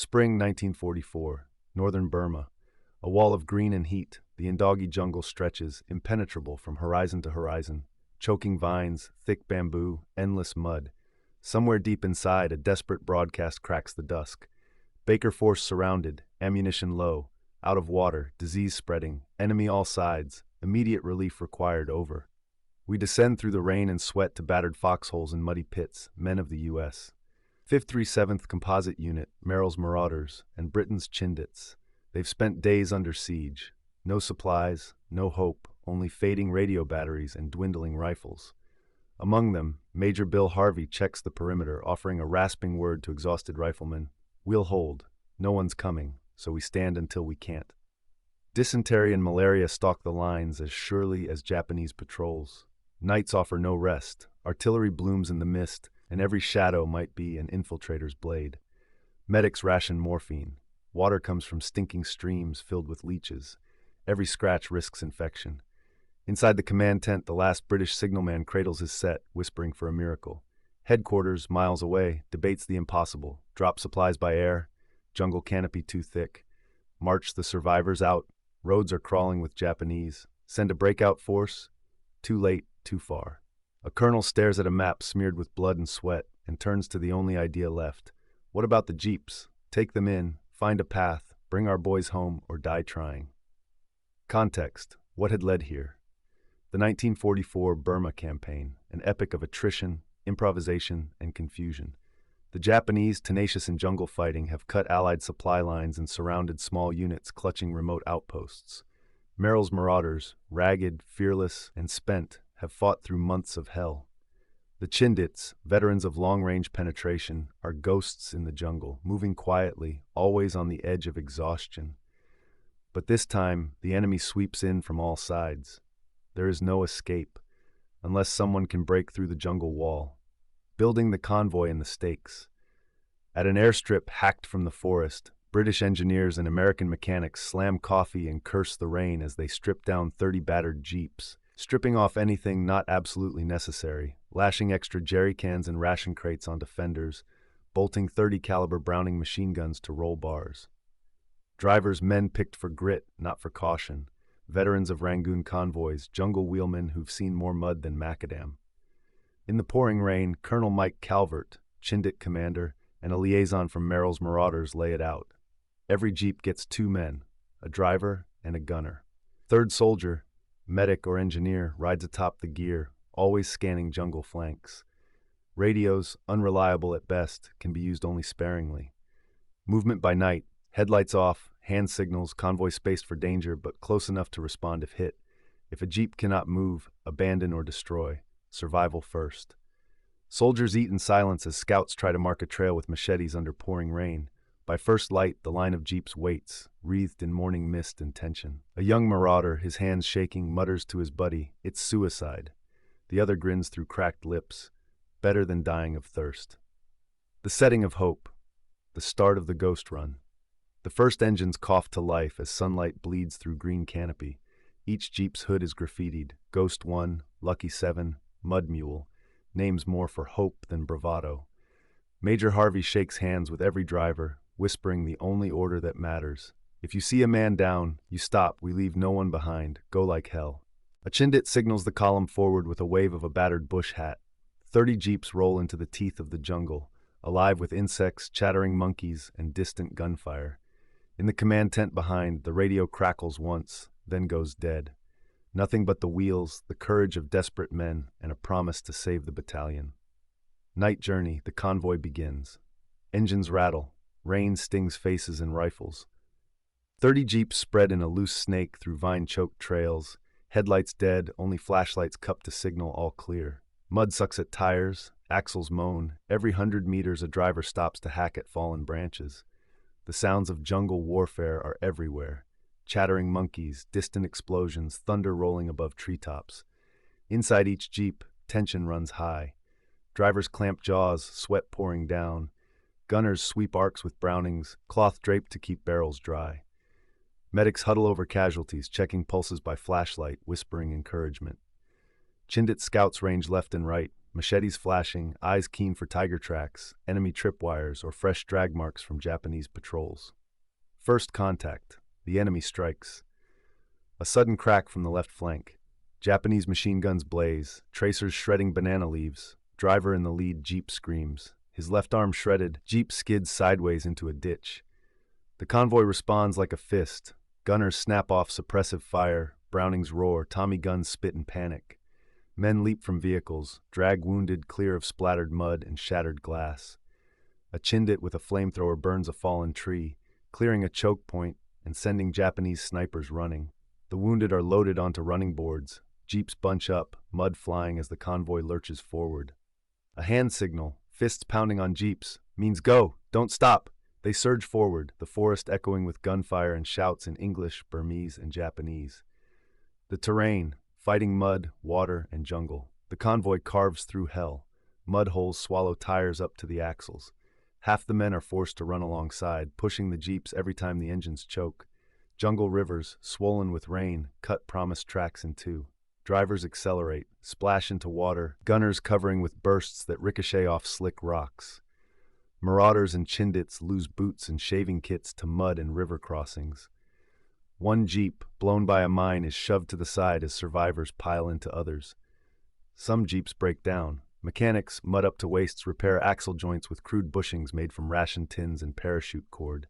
Spring 1944, northern Burma. A wall of green and heat, the Indogi jungle stretches, impenetrable from horizon to horizon. Choking vines, thick bamboo, endless mud. Somewhere deep inside, a desperate broadcast cracks the dusk. Baker force surrounded, ammunition low, out of water, disease spreading, enemy all sides, immediate relief required over. We descend through the rain and sweat to battered foxholes and muddy pits, men of the U.S. 537th Composite Unit, Merrill's Marauders, and Britain's Chindits. They've spent days under siege. No supplies, no hope, only fading radio batteries and dwindling rifles. Among them, Major Bill Harvey checks the perimeter, offering a rasping word to exhausted riflemen. We'll hold. No one's coming, so we stand until we can't. Dysentery and malaria stalk the lines as surely as Japanese patrols. Nights offer no rest. Artillery blooms in the mist, and every shadow might be an infiltrator's blade. Medics ration morphine. Water comes from stinking streams filled with leeches. Every scratch risks infection. Inside the command tent, the last British signalman cradles his set, whispering for a miracle. Headquarters, miles away, debates the impossible. Drop supplies by air. Jungle canopy too thick. March the survivors out. Roads are crawling with Japanese. Send a breakout force. Too late, too far. A colonel stares at a map smeared with blood and sweat and turns to the only idea left. What about the jeeps? Take them in, find a path, bring our boys home, or die trying. Context. What had led here? The 1944 Burma campaign, an epic of attrition, improvisation, and confusion. The Japanese, tenacious in jungle fighting, have cut Allied supply lines and surrounded small units clutching remote outposts. Merrill's Marauders, ragged, fearless, and spent, have fought through months of hell. The Chindits, veterans of long-range penetration, are ghosts in the jungle, moving quietly, always on the edge of exhaustion. But this time, the enemy sweeps in from all sides. There is no escape, unless someone can break through the jungle wall. Building the convoy and the stakes. At an airstrip hacked from the forest, British engineers and American mechanics slam coffee and curse the rain as they strip down 30 battered jeeps, stripping off anything not absolutely necessary, lashing extra jerry cans and ration crates onto fenders, bolting 30 caliber Browning machine guns to roll bars. Drivers, men picked for grit, not for caution. Veterans of Rangoon convoys, jungle wheelmen who've seen more mud than macadam. In the pouring rain, Colonel Mike Calvert, Chindit commander, and a liaison from Merrill's Marauders lay it out. Every jeep gets 2 men, a driver and a gunner. Third soldier, medic or engineer, rides atop the gear, always scanning jungle flanks. Radios, unreliable at best, can be used only sparingly. Movement by night, headlights off, hand signals, convoy spaced for danger, but close enough to respond if hit. If a jeep cannot move, abandon or destroy. Survival first. Soldiers eat in silence as scouts try to mark a trail with machetes under pouring rain. By first light, the line of jeeps waits, wreathed in morning mist and tension. A young marauder, his hands shaking, mutters to his buddy, "It's suicide." The other grins through cracked lips. Better than dying of thirst. The setting of hope. The start of the ghost run. The first engines cough to life as sunlight bleeds through green canopy. Each jeep's hood is graffitied. Ghost 1, Lucky 7, Mud Mule. Names more for hope than bravado. Major Harvey shakes hands with every driver, whispering the only order that matters. If you see a man down, you stop. We leave no one behind. Go like hell. A Chindit signals the column forward with a wave of a battered bush hat. 30 jeeps roll into the teeth of the jungle, alive with insects, chattering monkeys, and distant gunfire. In the command tent behind, the radio crackles once, then goes dead. Nothing but the wheels, the courage of desperate men, and a promise to save the battalion. Night journey, the convoy begins. Engines rattle. Rain stings faces and rifles. 30 jeeps spread in a loose snake through vine-choked trails. Headlights dead, only flashlights cupped to signal all clear. Mud sucks at tires, axles moan. Every 100 meters a driver stops to hack at fallen branches. The sounds of jungle warfare are everywhere. Chattering monkeys, distant explosions, thunder rolling above treetops. Inside each jeep, tension runs high. Drivers clamp jaws, sweat pouring down. Gunners sweep arcs with Brownings, cloth draped to keep barrels dry. Medics huddle over casualties, checking pulses by flashlight, whispering encouragement. Chindit scouts range left and right, machetes flashing, eyes keen for tiger tracks, enemy tripwires, or fresh drag marks from Japanese patrols. First contact. The enemy strikes. A sudden crack from the left flank. Japanese machine guns blaze, tracers shredding banana leaves. Driver in the lead Jeep screams. His left arm shredded, Jeep skids sideways into a ditch. The convoy responds like a fist. Gunners snap off suppressive fire, Brownings roar, Tommy guns spit in panic. Men leap from vehicles, drag wounded clear of splattered mud and shattered glass. A Chindit with a flamethrower burns a fallen tree, clearing a choke point and sending Japanese snipers running. The wounded are loaded onto running boards. Jeeps bunch up, mud flying as the convoy lurches forward. A hand signal, fists pounding on jeeps, means go, don't stop. They surge forward, the forest echoing with gunfire and shouts in English, Burmese, and Japanese. The terrain, fighting mud, water, and jungle. The convoy carves through hell. Mud holes swallow tires up to the axles. Half the men are forced to run alongside, pushing the jeeps every time the engines choke. Jungle rivers, swollen with rain, cut promised tracks in two. Drivers accelerate, splash into water, gunners covering with bursts that ricochet off slick rocks. Marauders and Chindits lose boots and shaving kits to mud and river crossings. One jeep, blown by a mine, is shoved to the side as survivors pile into others. Some jeeps break down. Mechanics, mud up to waists, repair axle joints with crude bushings made from ration tins and parachute cord.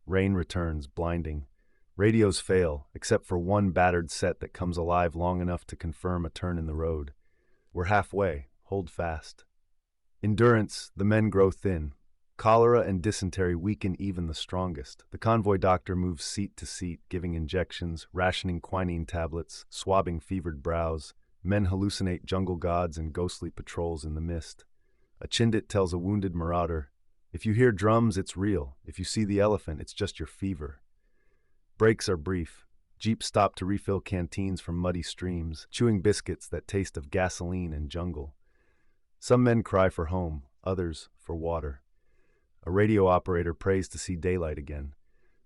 Rain returns, blinding. Radios fail, except for one battered set that comes alive long enough to confirm a turn in the road. We're halfway. Hold fast. Endurance, the men grow thin. Cholera and dysentery weaken even the strongest. The convoy doctor moves seat to seat, giving injections, rationing quinine tablets, swabbing fevered brows. Men hallucinate jungle gods and ghostly patrols in the mist. A Chindit tells a wounded marauder, "If you hear drums, it's real. If you see the elephant, it's just your fever." Breaks are brief. Jeeps stop to refill canteens from muddy streams, chewing biscuits that taste of gasoline and jungle. Some men cry for home, others for water. A radio operator prays to see daylight again.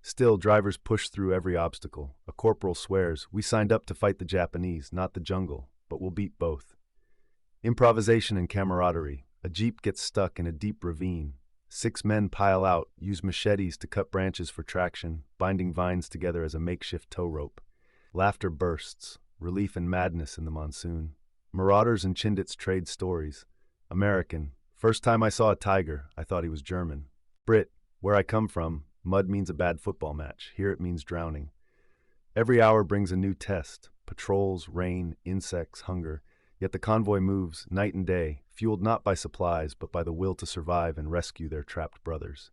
Still, drivers push through every obstacle. A corporal swears, "We signed up to fight the Japanese, not the jungle, but we'll beat both." Improvisation and camaraderie. A jeep gets stuck in a deep ravine. 6 men pile out, use machetes to cut branches for traction, binding vines together as a makeshift tow rope. Laughter bursts, relief and madness in the monsoon. Marauders and Chindits trade stories. American, first time I saw a tiger, I thought he was German. Brit, where I come from, mud means a bad football match. Here it means drowning. Every hour brings a new test. Patrols, rain, insects, hunger. Yet the convoy moves night and day, fueled not by supplies, but by the will to survive and rescue their trapped brothers.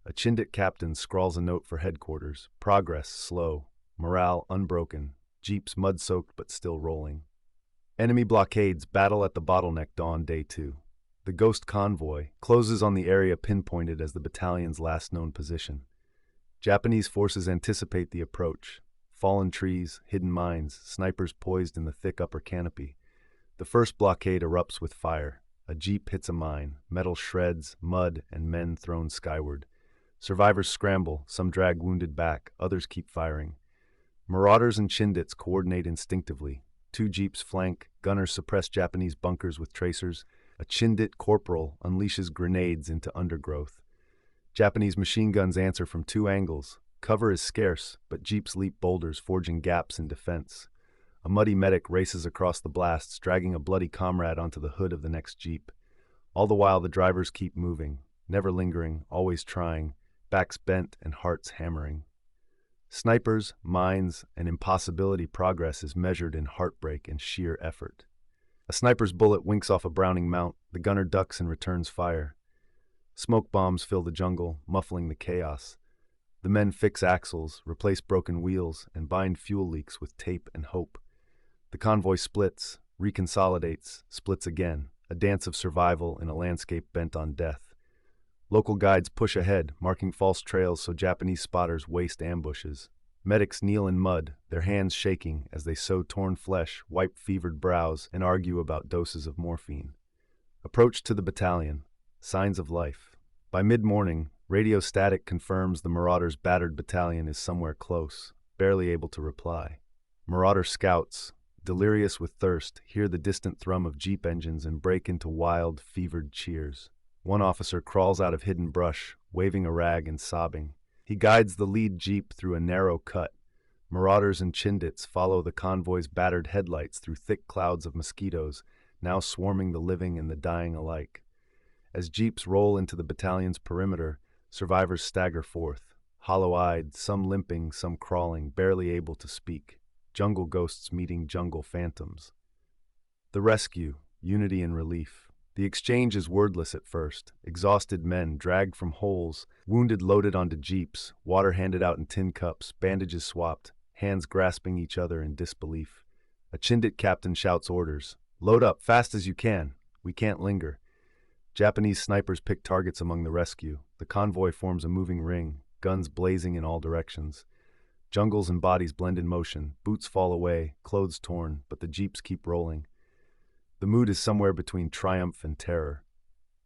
A Chindit captain scrawls a note for headquarters. Progress slow. Morale unbroken. Jeeps mud-soaked but still rolling. Enemy blockades battle at the bottleneck dawn day 2. The ghost convoy closes on the area pinpointed as the battalion's last known position. Japanese forces anticipate the approach. Fallen trees, hidden mines, snipers poised in the thick upper canopy. The first blockade erupts with fire. A jeep hits a mine, metal shreds, mud, and men thrown skyward. Survivors scramble, some drag wounded back, others keep firing. Marauders and Chindits coordinate instinctively. 2 jeeps flank, gunners suppress Japanese bunkers with tracers. A Chindit corporal unleashes grenades into undergrowth. Japanese machine guns answer from 2 angles. Cover is scarce, but jeeps leap boulders, forging gaps in defense. A muddy medic races across the blasts, dragging a bloody comrade onto the hood of the next jeep. All the while, the drivers keep moving, never lingering, always trying, backs bent and hearts hammering. Snipers, mines, and impossibility progress is measured in heartbreak and sheer effort. A sniper's bullet winks off a Browning mount, the gunner ducks and returns fire. Smoke bombs fill the jungle, muffling the chaos. The men fix axles, replace broken wheels, and bind fuel leaks with tape and hope. The convoy splits, reconsolidates, splits again, a dance of survival in a landscape bent on death. Local guides push ahead, marking false trails so Japanese spotters waste ambushes. Medics kneel in mud, their hands shaking as they sew torn flesh, wipe fevered brows, and argue about doses of morphine. Approach to the battalion. Signs of life. By mid-morning, radio static confirms the Marauders' battered battalion is somewhere close, barely able to reply. Marauder scouts, delirious with thirst, hear the distant thrum of jeep engines and break into wild, fevered cheers. One officer crawls out of hidden brush, waving a rag and sobbing. He guides the lead jeep through a narrow cut. Marauders and Chindits follow the convoy's battered headlights through thick clouds of mosquitoes, now swarming the living and the dying alike. As jeeps roll into the battalion's perimeter, survivors stagger forth, hollow-eyed, some limping, some crawling, barely able to speak. Jungle ghosts meeting jungle phantoms. The rescue, unity and relief. The exchange is wordless at first. Exhausted men dragged from holes, wounded loaded onto jeeps, water handed out in tin cups, bandages swapped, hands grasping each other in disbelief. A Chindit captain shouts orders. Load up, fast as you can. We can't linger. Japanese snipers pick targets among the rescue. The convoy forms a moving ring, guns blazing in all directions. Jungles and bodies blend in motion, boots fall away, clothes torn, but the jeeps keep rolling. The mood is somewhere between triumph and terror.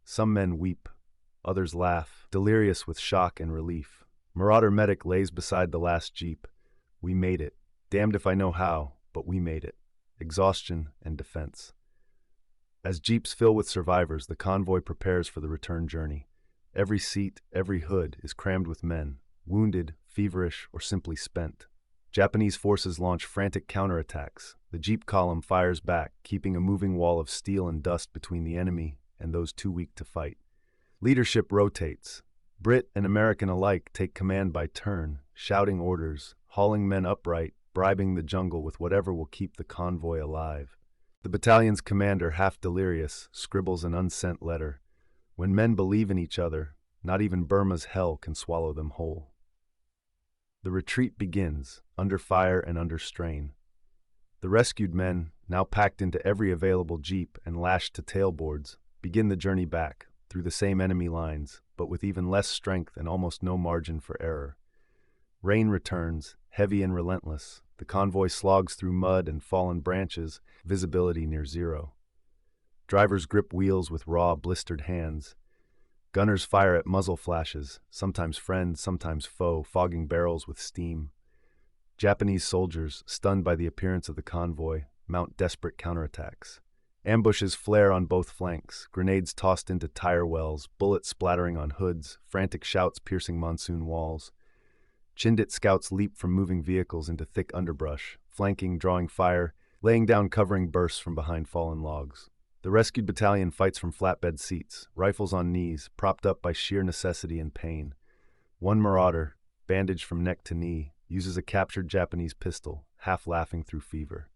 Some men weep, others laugh, delirious with shock and relief. Marauder medic lays beside the last jeep. We made it. Damned if I know how, but we made it. Exhaustion and defense. As jeeps fill with survivors, the convoy prepares for the return journey. Every seat, every hood is crammed with men, wounded, feverish, or simply spent. Japanese forces launch frantic counterattacks. The jeep column fires back, keeping a moving wall of steel and dust between the enemy and those too weak to fight. Leadership rotates. Brit and American alike take command by turn, shouting orders, hauling men upright, bribing the jungle with whatever will keep the convoy alive. The battalion's commander, half delirious, scribbles an unsent letter. When men believe in each other, not even Burma's hell can swallow them whole. The retreat begins, under fire and under strain. The rescued men, now packed into every available jeep and lashed to tailboards, begin the journey back, through the same enemy lines, but with even less strength and almost no margin for error. Rain returns, heavy and relentless. The convoy slogs through mud and fallen branches, visibility near zero. Drivers grip wheels with raw, blistered hands. Gunners fire at muzzle flashes, sometimes friend, sometimes foe, fogging barrels with steam. Japanese soldiers, stunned by the appearance of the convoy, mount desperate counterattacks. Ambushes flare on both flanks, grenades tossed into tire wells, bullets splattering on hoods, frantic shouts piercing monsoon walls. Chindit scouts leap from moving vehicles into thick underbrush, flanking, drawing fire, laying down covering bursts from behind fallen logs. The rescued battalion fights from flatbed seats, rifles on knees, propped up by sheer necessity and pain. One marauder, bandaged from neck to knee, uses a captured Japanese pistol, half laughing through fever.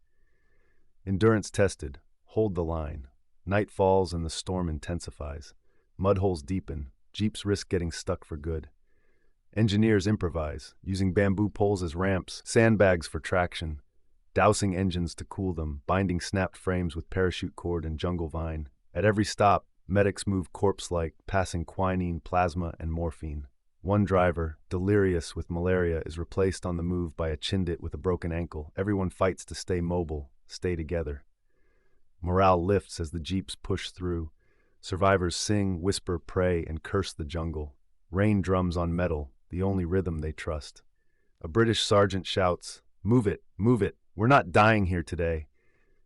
Endurance tested. Hold the line. Night falls and the storm intensifies. Mud holes deepen. Jeeps risk getting stuck for good. Engineers improvise, using bamboo poles as ramps, sandbags for traction, dousing engines to cool them, binding snapped frames with parachute cord and jungle vine. At every stop, medics move corpse-like, passing quinine, plasma, and morphine. One driver, delirious with malaria, is replaced on the move by a Chindit with a broken ankle. Everyone fights to stay mobile, stay together. Morale lifts as the jeeps push through. Survivors sing, whisper, pray, and curse the jungle. Rain drums on metal, the only rhythm they trust. A British sergeant shouts, "Move it, move it, we're not dying here today."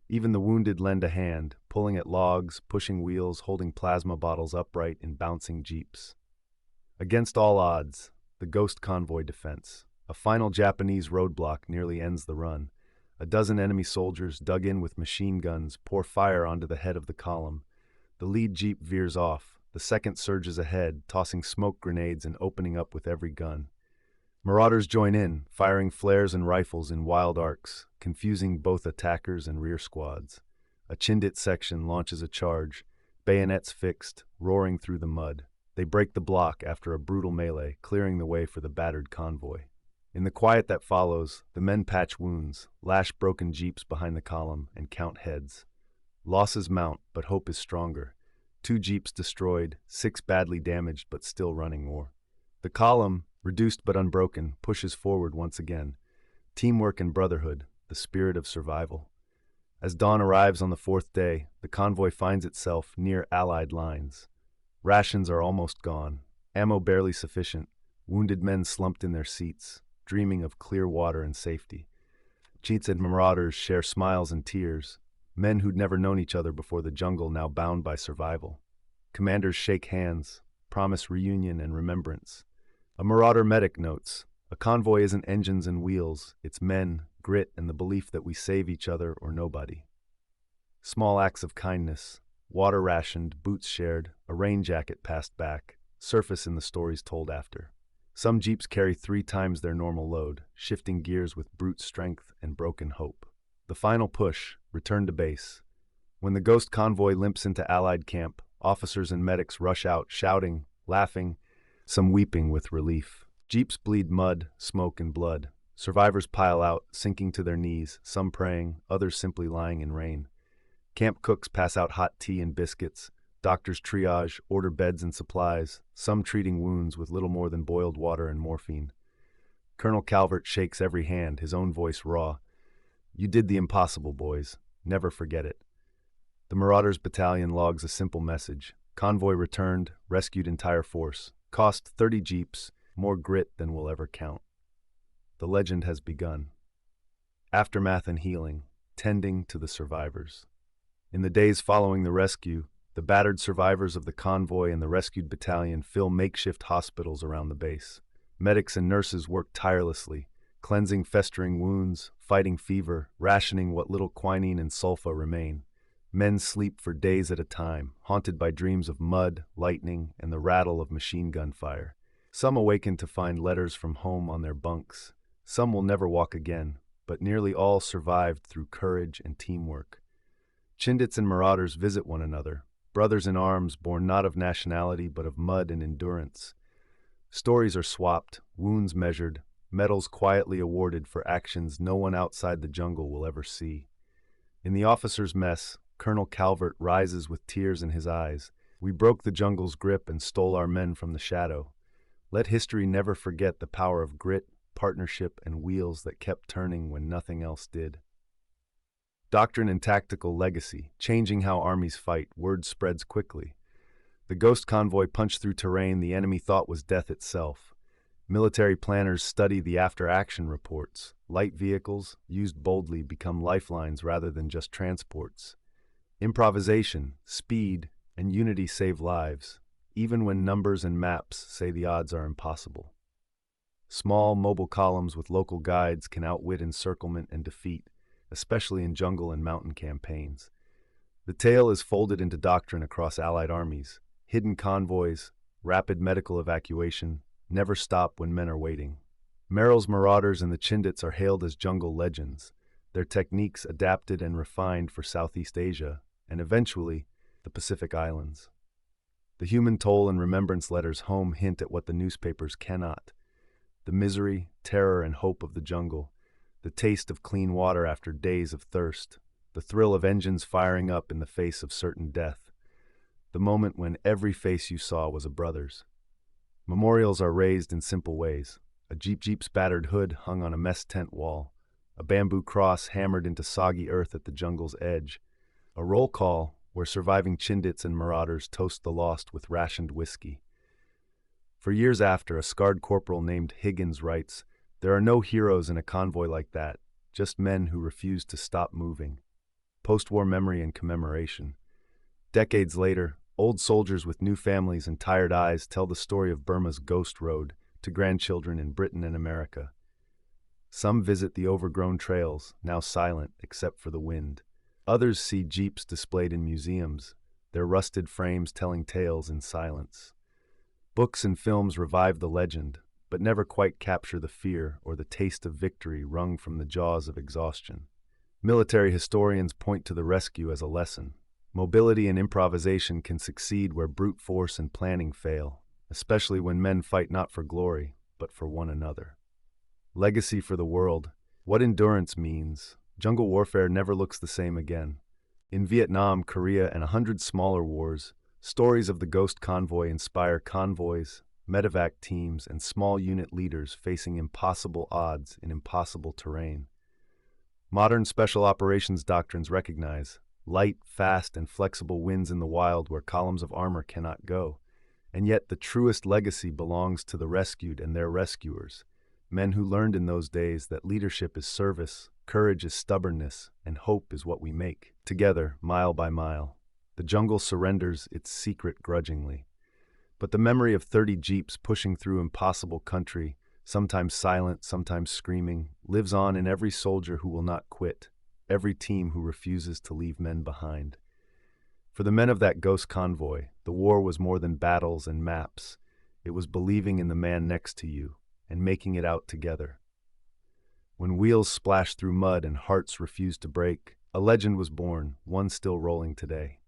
Even the wounded lend a hand, pulling at logs, pushing wheels, holding plasma bottles upright in bouncing jeeps. Against all odds, the ghost convoy defense. A final Japanese roadblock nearly ends the run. A dozen enemy soldiers, dug in with machine guns, pour fire onto the head of the column. The lead jeep veers off. The second surges ahead, tossing smoke grenades and opening up with every gun. Marauders join in, firing flares and rifles in wild arcs, confusing both attackers and rear squads. A Chindit section launches a charge, bayonets fixed, roaring through the mud. They break the block after a brutal melee, clearing the way for the battered convoy. In the quiet that follows, the men patch wounds, lash broken jeeps behind the column, and count heads. Losses mount, but hope is stronger. 2 jeeps destroyed, 6 badly damaged but still running more. The column, reduced but unbroken, pushes forward once again. Teamwork and brotherhood, the spirit of survival. As dawn arrives on the 4th day, the convoy finds itself near Allied lines. Rations are almost gone, ammo barely sufficient, wounded men slumped in their seats, dreaming of clear water and safety. Chindits and Marauders share smiles and tears. Men who'd never known each other before the jungle now bound by survival. Commanders shake hands, promise reunion and remembrance. A marauder medic notes, a convoy isn't engines and wheels, it's men, grit, and the belief that we save each other or nobody. Small acts of kindness, water rationed, boots shared, a rain jacket passed back, surface in the stories told after. Some jeeps carry 3 times their normal load, shifting gears with brute strength and broken hope. The final push, return to base. When the ghost convoy limps into Allied camp, officers and medics rush out, shouting, laughing, some weeping with relief. Jeeps bleed mud, smoke, and blood. Survivors pile out, sinking to their knees, some praying, others simply lying in rain. Camp cooks pass out hot tea and biscuits. Doctors triage, order beds and supplies, some treating wounds with little more than boiled water and morphine. Colonel Calvert shakes every hand, his own voice raw. You did the impossible, boys. Never forget it. The Marauders Battalion logs a simple message. Convoy returned, rescued entire force. Cost 30 jeeps, more grit than we'll ever count. The legend has begun. Aftermath and healing, tending to the survivors. In the days following the rescue, the battered survivors of the convoy and the rescued battalion fill makeshift hospitals around the base. Medics and nurses work tirelessly, cleansing festering wounds, fighting fever, rationing what little quinine and sulfa remain. Men sleep for days at a time, haunted by dreams of mud, lightning, and the rattle of machine gun fire. Some awaken to find letters from home on their bunks. Some will never walk again, but nearly all survived through courage and teamwork. Chindits and Marauders visit one another, brothers in arms born not of nationality but of mud and endurance. Stories are swapped, wounds measured, medals quietly awarded for actions no one outside the jungle will ever see. In the officers' mess, Colonel Calvert rises with tears in his eyes. We broke the jungle's grip and stole our men from the shadow. Let history never forget the power of grit, partnership, and wheels that kept turning when nothing else did. Doctrine and tactical legacy, changing how armies fight, word spreads quickly. The ghost convoy punched through terrain the enemy thought was death itself. Military planners study the after-action reports. Light vehicles, used boldly, become lifelines rather than just transports. Improvisation, speed, and unity save lives, even when numbers and maps say the odds are impossible. Small, mobile columns with local guides can outwit encirclement and defeat, especially in jungle and mountain campaigns. The tale is folded into doctrine across Allied armies. Hidden convoys, rapid medical evacuation, never stop when men are waiting. Merrill's Marauders and the Chindits are hailed as jungle legends, their techniques adapted and refined for Southeast Asia, and eventually, the Pacific Islands. The human toll and remembrance letters home hint at what the newspapers cannot. The misery, terror, and hope of the jungle, the taste of clean water after days of thirst, the thrill of engines firing up in the face of certain death, the moment when every face you saw was a brother's. Memorials are raised in simple ways. A jeep's battered hood hung on a mess tent wall, a bamboo cross hammered into soggy earth at the jungle's edge, a roll call where surviving Chindits and Marauders toast the lost with rationed whiskey. For years after, a scarred corporal named Higgins writes, "There are no heroes in a convoy like that, just men who refuse to stop moving." Post-war memory and commemoration. Decades later, old soldiers with new families and tired eyes tell the story of Burma's Ghost Road to grandchildren in Britain and America. Some visit the overgrown trails, now silent except for the wind. Others see jeeps displayed in museums, their rusted frames telling tales in silence. Books and films revive the legend, but never quite capture the fear or the taste of victory wrung from the jaws of exhaustion. Military historians point to the rescue as a lesson. Mobility and improvisation can succeed where brute force and planning fail, especially when men fight not for glory, but for one another. Legacy for the world. What endurance means. Jungle warfare never looks the same again. In Vietnam, Korea, and 100 smaller wars, stories of the ghost convoy inspire convoys, medevac teams, and small unit leaders facing impossible odds in impossible terrain. Modern special operations doctrines recognize light, fast, and flexible wins in the wild where columns of armor cannot go. And yet the truest legacy belongs to the rescued and their rescuers, men who learned in those days that leadership is service, Courage is stubbornness, and hope is what we make. Together, mile by mile, the jungle surrenders its secret grudgingly. But the memory of 30 jeeps pushing through impossible country, sometimes silent, sometimes screaming, lives on in every soldier who will not quit, every team who refuses to leave men behind. For the men of that ghost convoy, the war was more than battles and maps. It was believing in the man next to you and making it out together. When wheels splashed through mud and hearts refused to break, a legend was born, one still rolling today.